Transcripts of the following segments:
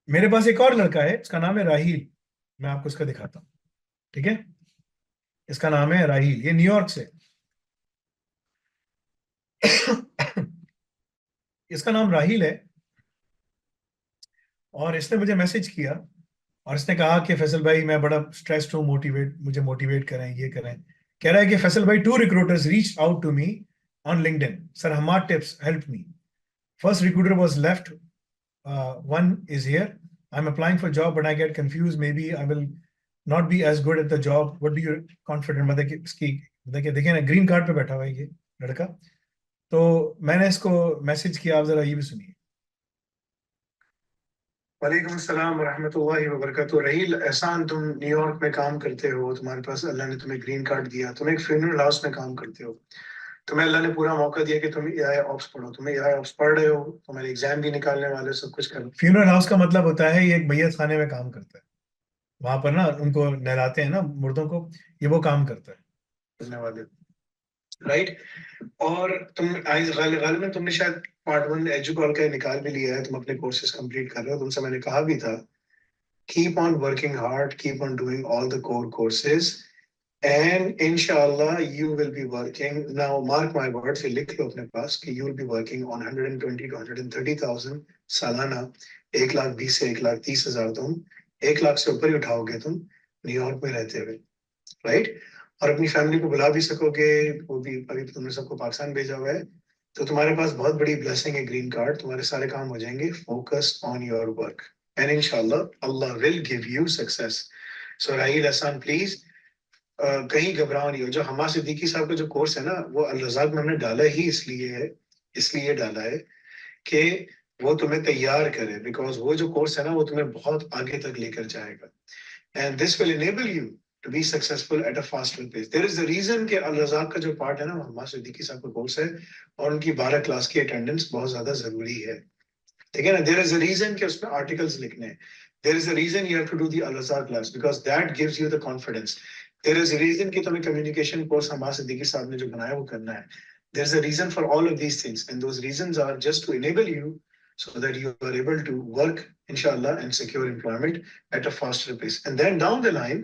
मेरे पास एक और लड़का है, इसका नाम है राहील। मैं आपको इसका दिखाता हूँ, ठीक है। इसका नाम है राहील, ये न्यूयॉर्क से। इसका नाम राहील है, और इसने मुझे मैसेज किया, और इसने कहा कि फैसल भाई मैं बड़ा स्ट्रेस्ड हूँ, मुझे मोटिवेट करें, ये करें। कह रहा है कि फैसल भाई, two recruiters reach out to me on LinkedIn, sir Hamad tips help me. First recruiter was left, one is here. I'm applying for job, but I get confused. Maybe I will not be as good at the job. What do you confident? मतलब कि इसकी, मतलब कि देखिए ना, green card पे बैठा हुआ है ये लड़का। तो मैंने इसको मैसेज किया, आप जरा ये भी सुनिए। वालेकुम अस्सलाम वरहमतुल्लाहि वबरकातुहू। रहील एहसान, तुम न्यूयॉर्क में काम करते हो, तुम्हारे पास अल्लाह ने तुम्हें ग्रीन कार्ड दिया, तुम एक फ्यूनरल हाउस में काम करते हो, तुम्हें अल्लाह ने पूरा मौका दिया कि तुम एआई ऑप्स पढ़ो, तुम एआई ऑप्स पढ़ रहे हो, तुम्हारे एग्जाम भी निकालने वाले हो, सब कुछ करो। फ्यूनरल हाउस का मतलब होता है ये एक मैयत खाने में काम करता है, वहां पर ना उनको नहलाते हैं ना मुर्दों को, ये वो काम करता है करने वाले, राइट। और तुम गालिबन तुमने शायद पार्ट वन एजुकॉल का निकाल भी लिया है, तुम अपने कोर्सेज कंप्लीट कर रहे हो। तुमसे मैंने कहा भी था, keep on working hard, keep on doing all the core courses, and इंशाल्लाह you will be working, now mark my words, ये लिख लो अपने पास कि you will be working on 120 to 130,000 सालाना। 1,20,000 से 1,30,000 तुम 1 लाख से ऊपर ही उठाओगे तुम न्यूयॉर्क में रहते हुए, राइट। और अपनी फैमिली को बुला भी सकोगे, वो भी अभी तुमने सबको पाकिस्तान भेजा हुआ है, तो तुम्हारे पास बहुत बड़ी ब्लेसिंग है, ग्रीन कार्ड, तुम्हारे सारे काम हो जाएंगे। Focus on your work and इंशाल्लाह अल्लाह will give you success. So Raheel Hasan please, कहीं घबराओ नहीं हो। जो हमा सिद्दीकी साहब का जो कोर्स है ना, वो अल रज़ाक में हमने डाला ही इसलिए डाला है कि वो तुम्हें तैयार करे, बिकॉज वो जो कोर्स है ना, वो तुम्हें बहुत आगे तक लेकर जाएगा, and this will enable you to be successful at a faster pace. There is a reason कि अल रज़ाक का जो पार्ट है ना, हमारे सिद्दीकी साहब का कोर्स है, और उनकी 12 क्लास की अटेंडेंस बहुत ज्यादा जरूरी है, ठीक है ना। देयर इज अ रीजन कि उसमें आर्टिकल्स लिखने हैं, there is a reason you have to do the Al Razzaq class, because that gives you the confidence. There is a reason कि तुम्हें कम्युनिकेशन कोर्स हमारे सिद्दीकी साहब ने जो बनाया वो करना है। There is a reason for all of these things, and those reasons are just to enable you so that you are able to work, inshallah, and secure employment at a faster pace. And then down the line,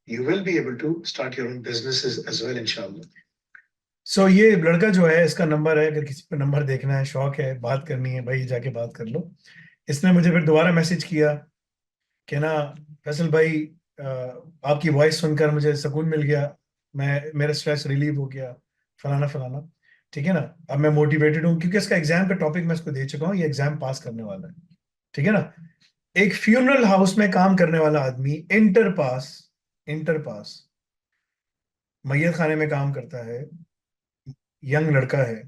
you will be able to start your own businesses as well, inshallah. So ये लड़का जो है, इसका number है, अगर किसी को number देखना है, शौक है, बात करनी है, भाई जाके बात कर लो। इसने मुझे फिर दोबारा मैसेज किया कि ना फैसल भाई, आपकी वॉइस सुनकर मुझे सुकून मिल गया, मेरा स्ट्रेस रिलीव हो गया, फलाना फलाना, ठीक है ना। अब मैं मोटिवेटेड हूँ, क्योंकि इसका एग्जाम का टॉपिक मैं इसको दे चुका हूँ, ये एग्जाम पास करने वाला है, ठीक है ना। एक फ्यूनरल हाउस में काम करने वाला आदमी, इंटर पास मैयत खाने में काम करता है, यंग लड़का है,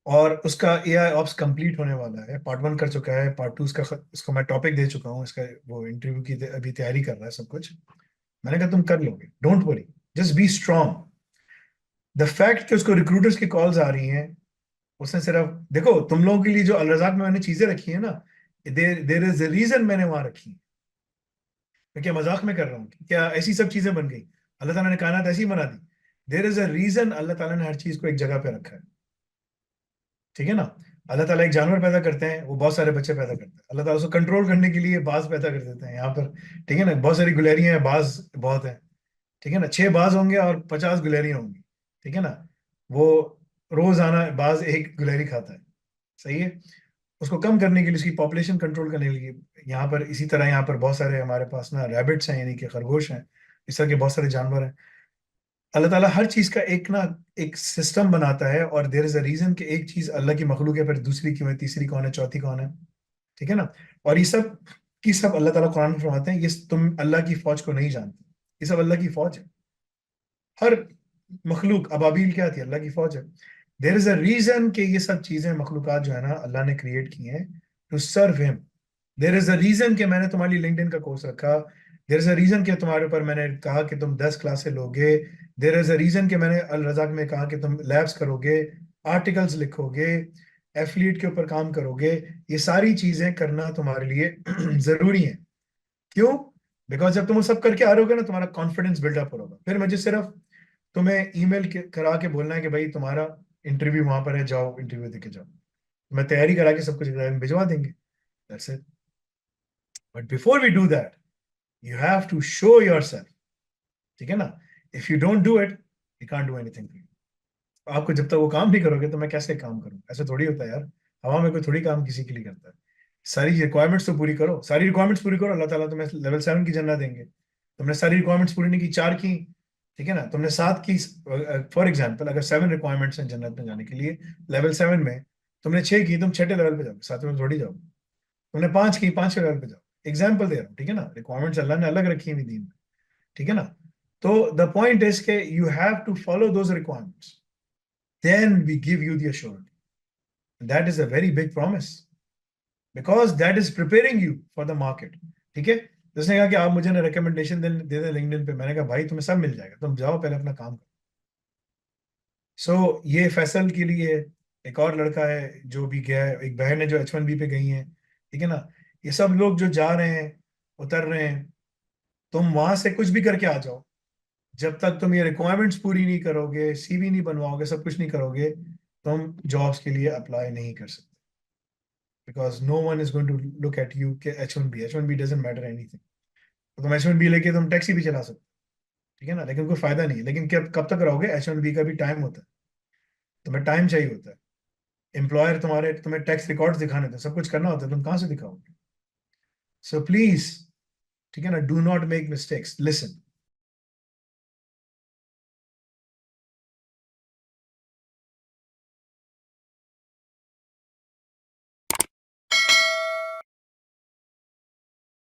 और उसका एआई ऑप्स कंप्लीट होने वाला है, पार्ट वन कर चुका है, पार्ट टू इसको मैं टॉपिक दे चुका हूँ, इसका वो इंटरव्यू की अभी तैयारी कर रहा है सब कुछ। मैंने कहा तुम कर लोगे, don't worry, just be strong. The fact कि उसको रिक्रूटर्स की कॉल्स आ रही हैं, उसने सिर्फ, देखो तुम लोगों के लिए जो अल रज़ाक में मैंने चीजें रखी है ना, देर इज अ रीजन मैंने वहां रखी है। मैं क्या मजाक में कर रहा हूँ? क्या ऐसी सब चीजें बन गई? अल्लाह ताला ने कायनात ऐसी बना दी। देर इज अ रीजन, अल्लाह ताला ने हर चीज को एक जगह पे रखा है, ठीक है ना। अल्लाह ताला एक जानवर पैदा करते हैं, वो बहुत सारे बच्चे पैदा करते हैं, अल्लाह ताला उसको कंट्रोल करने के लिए बाज पैदा कर देते हैं यहाँ पर, ठीक है ना। बहुत सारी गुलहरियां हैं, बाज बहुत है, ठीक है ना। 6 बाज होंगे और 50 गुलहरियां होंगी, ठीक है ना। वो रोज आना बाज एक गुलहरी खाता है, सही है। उसको कम करने के लिए, उसकी पॉपुलेशन कंट्रोल करने के लिए, यहाँ पर इसी तरह यहाँ पर बहुत सारे हमारे पास ना रैबिट्स हैं, यानी कि खरगोश हैं, इस तरह के बहुत सारे जानवर हैं। अल्लाह ताला हर चीज का एक ना एक सिस्टम बनाता है, और देयर इज अ रीजन कि एक चीज अल्लाह की मखलूक है, फिर दूसरी क्यों है, तीसरी कौन है, चौथी कौन है, ठीक है ना। और ये सब की सब अल्लाह ताला कुरान में फरमाते हैं, ये तुम अल्लाह की फौज को नहीं जानते, ये सब अल्लाह की फौज है। हर मखलूक, अबाबील क्या थी, अल्लाह की फौज है। देर इज अ रीजन कि ये सब चीजें मखलूकात जो है ना, अल्लाह ने क्रिएट की हैं to serve him. There is a reason कि मैंने तुम्हारे लिए लिंक्डइन का कोर्स रखा। देर इज अ रीजन कि तुम्हारे ऊपर मैंने कहा कि तुम 10 क्लासे लोगे। देर इज अ रीजन कि मैंने अल रज़ाक में कहा कि तुम लैब्स करोगे, आर्टिकल्स लिखोगे, एफिलिएट के ऊपर काम करोगे। ये सारी चीजें करना तुम्हारे लिए जरूरी है। क्यों? बिकॉज जब तुम वो सब करके आ रहोगे ना, तुम्हारा कॉन्फिडेंस बिल्डअप होगा। फिर मुझे सिर्फ तुम्हें ईमेल करा के बोलना है कि भाई तुम्हारा इंटरव्यू वहां पर है, जाओ इंटरव्यू देके जाओ, मैं तैयारी करा के सब कुछ भिजवा देंगे, that's it. But before we do that, you have to show yourself. ٹھیک ہے نا. If you don't do it, you can't do anything for you. آپ کو جب تک وہ کام نہیں کرو گے تو میں کیسے کام کروں؟ ایسا تھوڑی ہوتا ہے یار. ہوا میں کوئی تھوڑی کام کسی کے لیے کرتا ہے. ساری ریکوائرمنٹس تو پوری کرو, ساری ریکوائرمنٹس پوری کرو, اللہ تعالیٰ تمہیں لیول 7 کی جنت دیں گے. تم نے ساری ریکوائرمنٹس پوری نہیں کی, 4 کی, ٹھیک ہے نا, تم نے 7 کی. فار ایگزامپل اگر 7 ریکوائرمنٹس ہیں جنت میں جانے کے لیے لیول 7 میں, تم نے 6 کی, تم 6 لیول پہ جاؤ, 7 میں تھوڑی جاؤ. تم نے 5 کی, 5 لیول پہ جاؤ. ایگزامپل دے رہا ہوں, ٹھیک ہے نا. ریکوائرمنٹس اللہ نے الگ رکھی ہوئی دین میں, ٹھیک ہے نا. تو دا پوائنٹ از کہ you have to follow those requirements, then we give you the assurance. That is a very big promise because that is preparing you for the market. ٹھیک ہے. جس نے کہا کہ آپ مجھے نا ریکمنڈیشن دے دیں لنکڈن پہ, میں نے کہا بھائی تمہیں سب مل جائے گا, تم جاؤ پہلے اپنا کام کرو. سو یہ فیصل کے لیے ایک اور لڑکا ہے جو بھی گیا ہے, ایک بہن ہے جو H1B پہ گئی ہیں, ٹھیک ہے نا. یہ سب لوگ جو جا رہے ہیں, اتر رہے ہیں, تم وہاں سے کچھ بھی کر کے آ جاؤ, جب تک تم یہ ریکوائرمنٹس پوری نہیں کرو گے, سی وی نہیں بنواؤ گے, سب کچھ نہیں کرو گے, تم جابس کے لیے اپلائی نہیں کر سکتے. Because no one is going to look at you کہ H1B doesn't matter any thing. تم H1B لے کے تم ٹیکسی بھی چلا سکتے, ٹھیک ہے نا, لیکن کوئی فائدہ نہیں ہے. لیکن کب تک رہو گے؟ H1B کا بھی ٹائم ہوتا ہے, تمہیں ٹائم چاہیے ہوتا ہے. امپلائر تمہیں ٹیکس ریکارڈ دکھانے تھے, سب کچھ کرنا ہوتا ہے, تم کہاں سے دکھاؤ گے؟ سو پلیز, ٹھیک ہے نا, do not make mistakes. Listen,